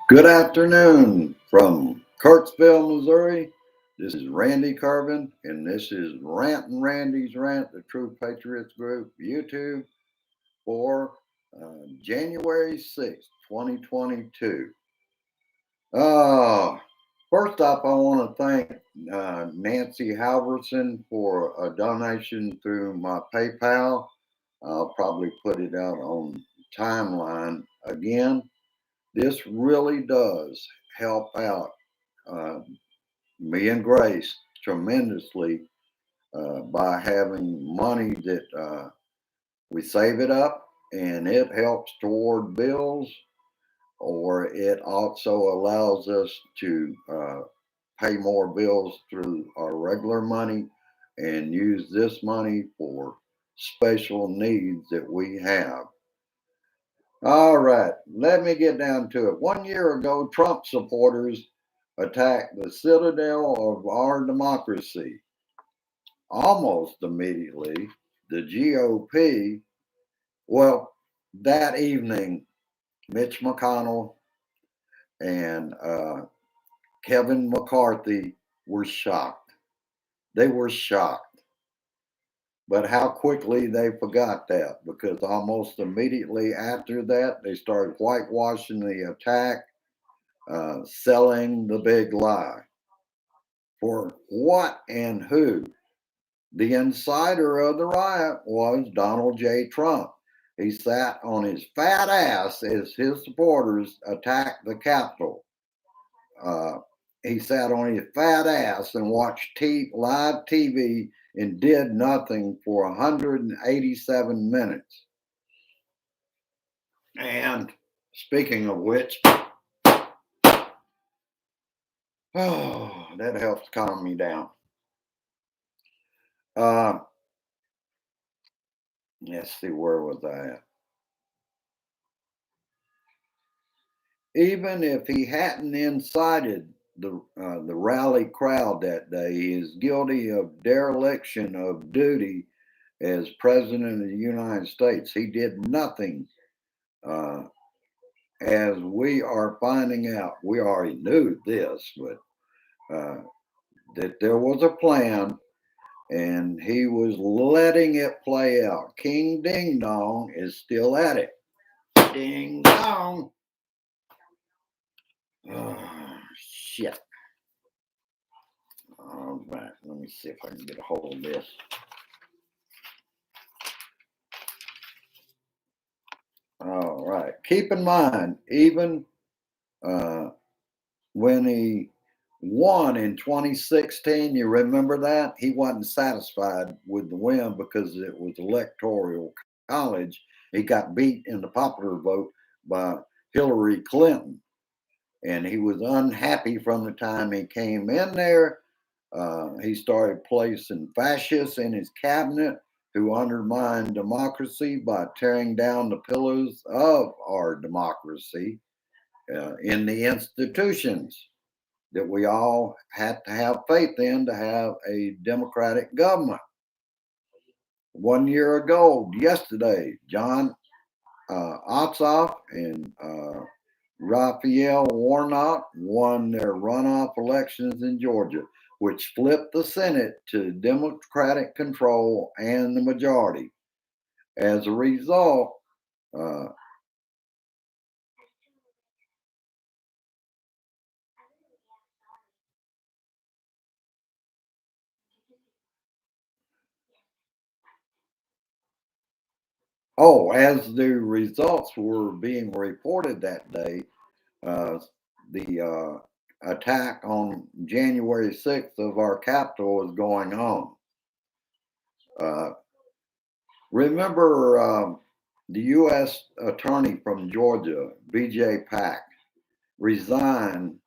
Good afternoon from Kirksville, Missouri. This is Randy Carvin, and this is Rant and Randy's Rant, the True Patriots Group, YouTube, for January 6th, 2022. First off, I want to thank Nancy Halverson for a donation through my PayPal. I'll probably put it out on timeline again. This really does help out me and Grace tremendously by having money that we save it up, and it helps toward bills, or it also allows us to pay more bills through our regular money and use this money for special needs that we have. All right, let me get down to it. 1 year ago, Trump supporters attacked the citadel of our democracy. Almost immediately, the GOP, well, that evening, Mitch McConnell and Kevin McCarthy were shocked. They were shocked. But how quickly they forgot that, because almost immediately after that, they started whitewashing the attack, selling the big lie. For what and who? The insider of the riot was Donald J. Trump. He sat on his fat ass as his supporters attacked the Capitol. He sat on his fat ass and watched live TV and did nothing for 187 minutes. And speaking of which, oh, that helps calm me down. Let's see, where was I at? Even if he hadn't incited the rally crowd that day, he is guilty of dereliction of duty as president of the United States. He did nothing. As we are finding out, we already knew this, but that there was a plan, and he was letting it play out. King Ding Dong is still at it. Ding Dong. Oh, shit. All right, let me see if I can get a hold of this. All right. Keep in mind, even when he won in 2016, you remember that? He wasn't satisfied with the win because it was electoral college. He got beat in the popular vote by Hillary Clinton. And he was unhappy from the time he came in there. He started placing fascists in his cabinet who undermined democracy by tearing down the pillars of our democracy in the institutions that we all had to have faith in to have a democratic government. 1 year ago, yesterday, John Ossoff and Raphael Warnock won their runoff elections in Georgia, which flipped the Senate to Democratic control and the majority. As a result, as the results were being reported that day, the attack on January 6th of our Capitol is going on. Remember, the U.S. attorney from Georgia, B.J. Pack, resigned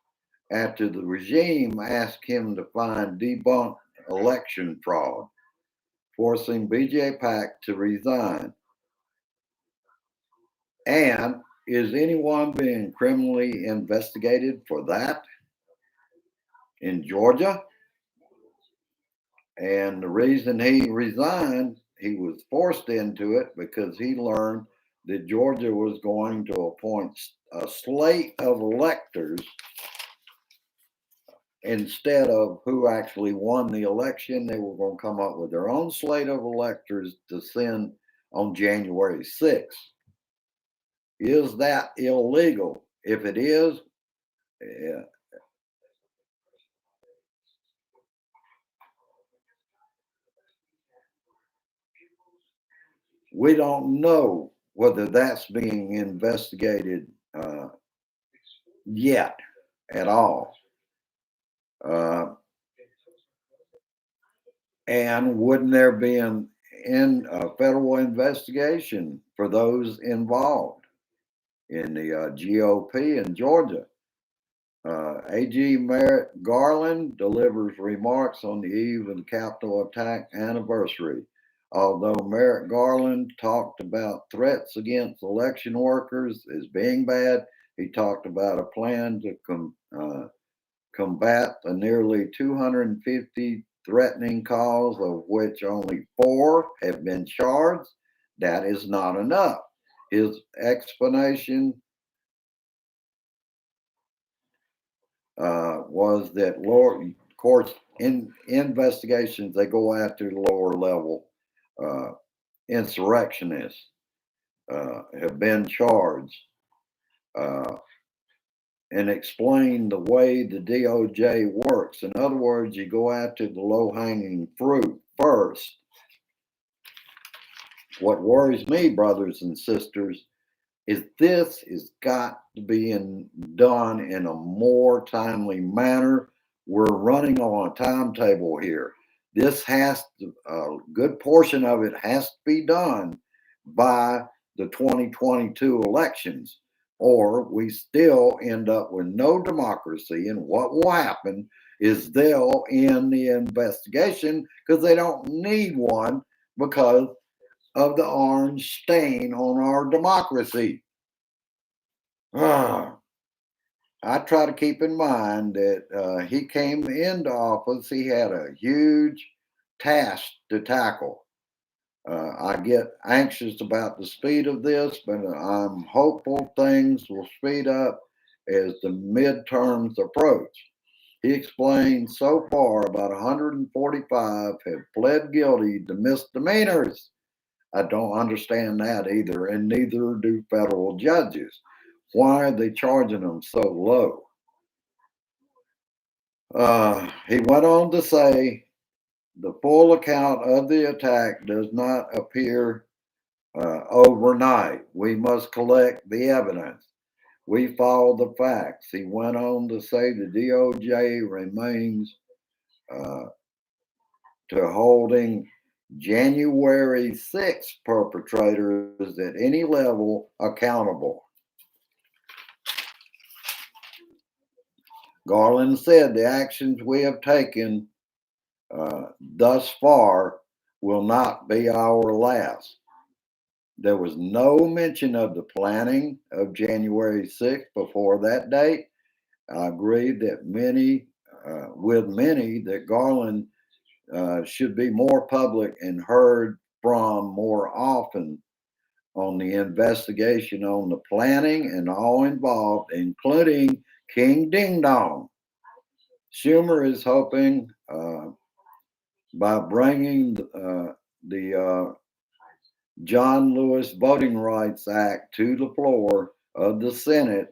after the regime asked him to debunk election fraud, forcing B.J. Pack to resign. And is anyone being criminally investigated for that in Georgia? And the reason he resigned he was forced into it because he learned that Georgia was going to appoint a slate of electors instead of who actually won the election. They were going to come up with their own slate of electors to send on January 6th. Is that illegal? If it is, we don't know whether that's being investigated yet at all. And wouldn't there be a federal investigation for those involved in the GOP in Georgia? AG Merrick Garland delivers remarks on the eve of the Capitol attack anniversary. Although Merrick Garland talked about threats against election workers as being bad, he talked about a plan to combat the nearly 250 threatening calls, of which only 4 have been charged. That is not enough. His explanation was that lower, of course, in investigations, they go after the lower level insurrectionists have been charged and explain the way the DOJ works. In other words, you go after the low hanging fruit first. What worries me, brothers and sisters, is this has got to be done in a more timely manner. We're running on a timetable here. This has to, a good portion of it has to be done by the 2022 elections, or we still end up with no democracy. And what will happen is they'll end the investigation because they don't need one because of the orange stain on our democracy. I try to keep in mind that he came into office, he had a huge task to tackle. I get anxious about the speed of this, but I'm hopeful things will speed up as the midterms approach. He explained so far about 145 have pled guilty to misdemeanors. I don't understand that either, and neither do federal judges. Why are they charging them so low? He went on to say the full account of the attack does not appear overnight. We must collect the evidence. We follow the facts. He went on to say the DOJ remains to holding January 6th perpetrators at any level accountable. Garland said the actions we have taken thus far will not be our last. There was no mention of the planning of January 6th before that date. I agree that with many, that Garland should be more public and heard from more often on the investigation on the planning and all involved, including King Ding Dong. Schumer is hoping by bringing the John Lewis Voting Rights Act to the floor of the Senate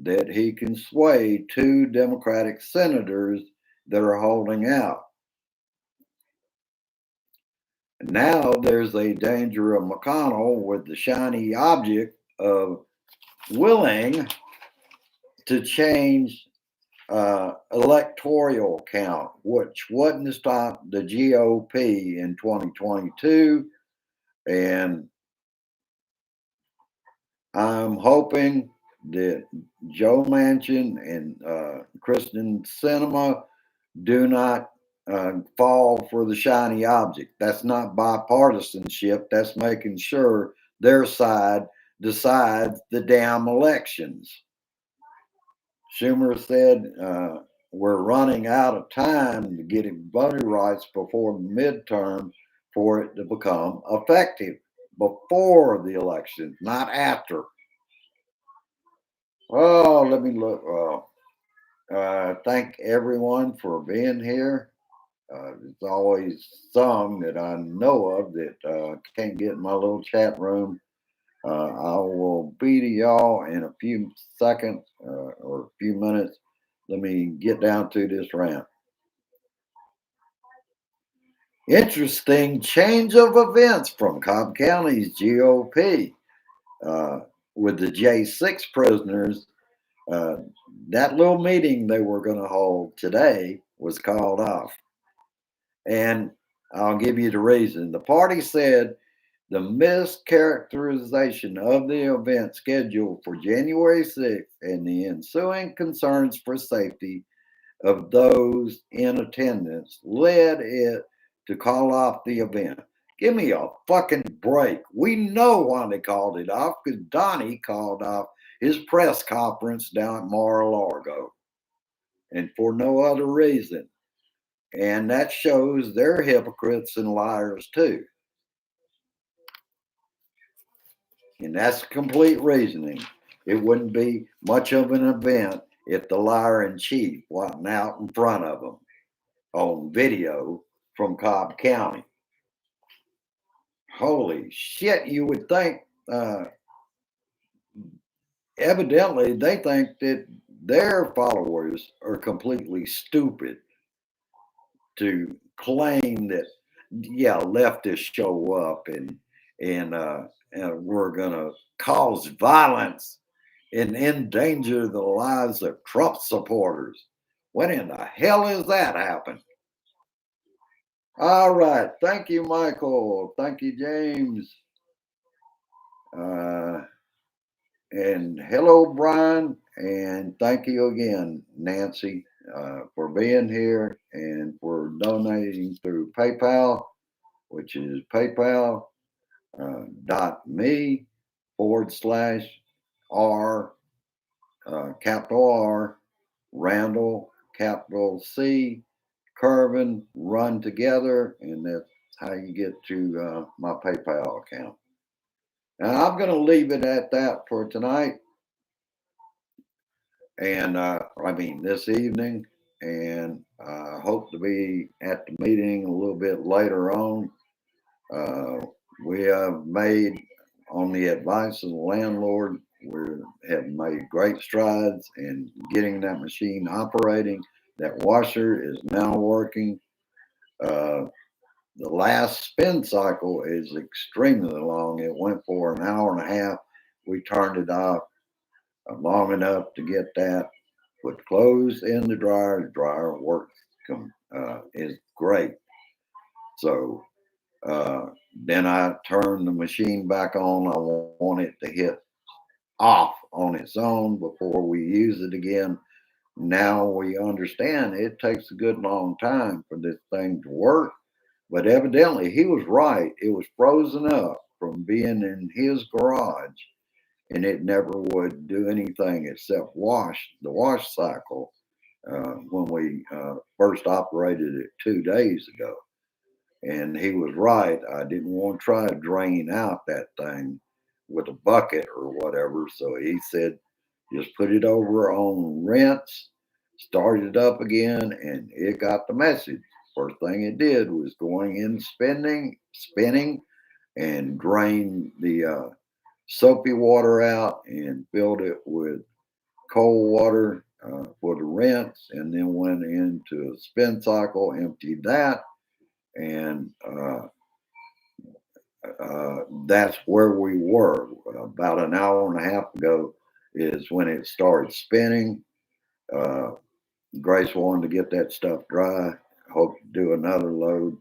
that he can sway 2 Democratic senators that are holding out. Now there's a danger of McConnell with the shiny object of willing to change electoral count, which wouldn't stop the GOP in 2022. And I'm hoping that Joe Manchin and Kristen Sinema do not fall for the shiny object. That's not bipartisanship. That's making sure their side decides the damn elections. Schumer said we're running out of time to get voting rights before the midterm for it to become effective before the election, not after. Oh, let me look. Thank everyone for being here. It's always some that I know of that can't get in my little chat room. I will be to y'all in a few seconds or a few minutes. Let me get down to this rant. Interesting change of events from Cobb County's GOP with the J6 prisoners. Uh, that little meeting they were going to hold today was called off. And I'll give you the reason. The party said the mischaracterization of the event scheduled for January 6th and the ensuing concerns for safety of those in attendance led it to call off the event. Give me a fucking break. We know why they called it off because Donnie called off his press conference down at Mar-a-Lago and for no other reason. And that shows they're hypocrites and liars too. And that's complete reasoning. It wouldn't be much of an event if the liar in chief wasn't out in front of them on video from Cobb County. Holy shit, you would think, evidently, they think that their followers are completely stupid to claim that, yeah, leftists show up and we're going to cause violence and endanger the lives of Trump supporters. When in the hell has that happened? All right. Thank you, Michael. Thank you, James. And hello, Brian. And thank you again, Nancy, for being here and for donating through PayPal, which is paypal.me/R, capital R, Randall, capital C, Curvin, run together. And that's how you get to my PayPal account. Now, I'm going to leave it at that for tonight. And this evening. And I hope to be at the meeting a little bit later on. We have made, on the advice of the landlord, we have made great strides in getting that machine operating. That washer is now working. The last spin cycle is extremely long. It went for an hour and a half. We turned it off long enough to get that put clothes in the dryer. The dryer works is great. So then I turn the machine back on. I want it to hit off on its own before we use it again. Now we understand it takes a good long time for this thing to work. But evidently, he was right. It was frozen up from being in his garage, and it never would do anything except wash the wash cycle when we first operated it 2 days ago. And he was right. I didn't want to try to drain out that thing with a bucket or whatever. So he said, just put it over on rinse, start it up again, and it got the message. First thing it did was going in spinning, and drain the soapy water out and filled it with cold water for the rinse, and then went into a spin cycle, emptied that, and that's where we were. About an hour and a half ago is when it started spinning. Grace wanted to get that stuff dry. Hope to do another load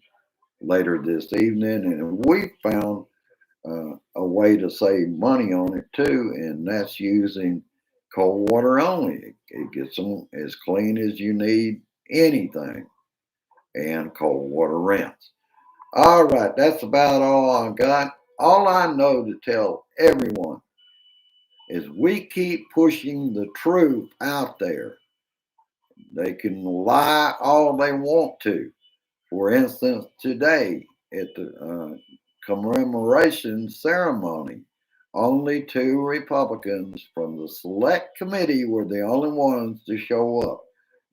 later this evening. And we found a way to save money on it too, and that's using cold water only. It gets them as clean as you need anything, and cold water rinse. All right, that's about all I got. All I know to tell everyone is we keep pushing the truth out there. They can lie all they want to. For instance, today at the commemoration ceremony. Only two Republicans from the select committee were the only ones to show up.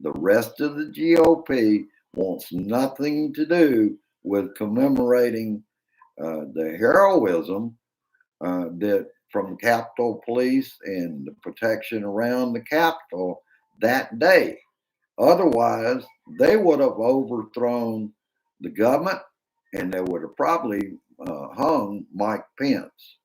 The rest of the GOP wants nothing to do with commemorating the heroism that from Capitol Police and the protection around the Capitol that day. Otherwise, they would have overthrown the government and they would have probably hung Mike Pence.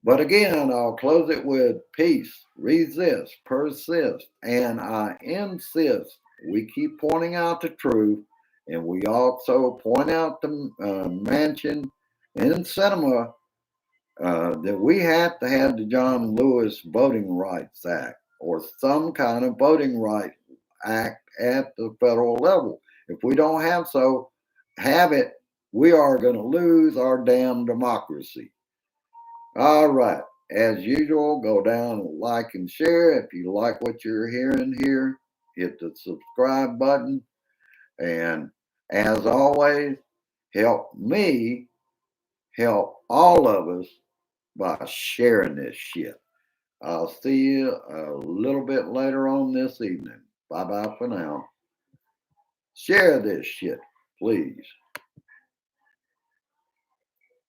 But again, I'll close it with peace, resist, persist, and I insist we keep pointing out the truth, and we also point out the mansion in cinema that we have to have the John Lewis Voting Rights Act or some kind of voting right act at the federal level. If we don't have it, we are going to lose our damn democracy. All right. As usual, go down, like, and share. If you like what you're hearing here, hit the subscribe button. And as always, help me help all of us by sharing this shit. I'll see you a little bit later on this evening. Bye bye for now. Share this shit, please.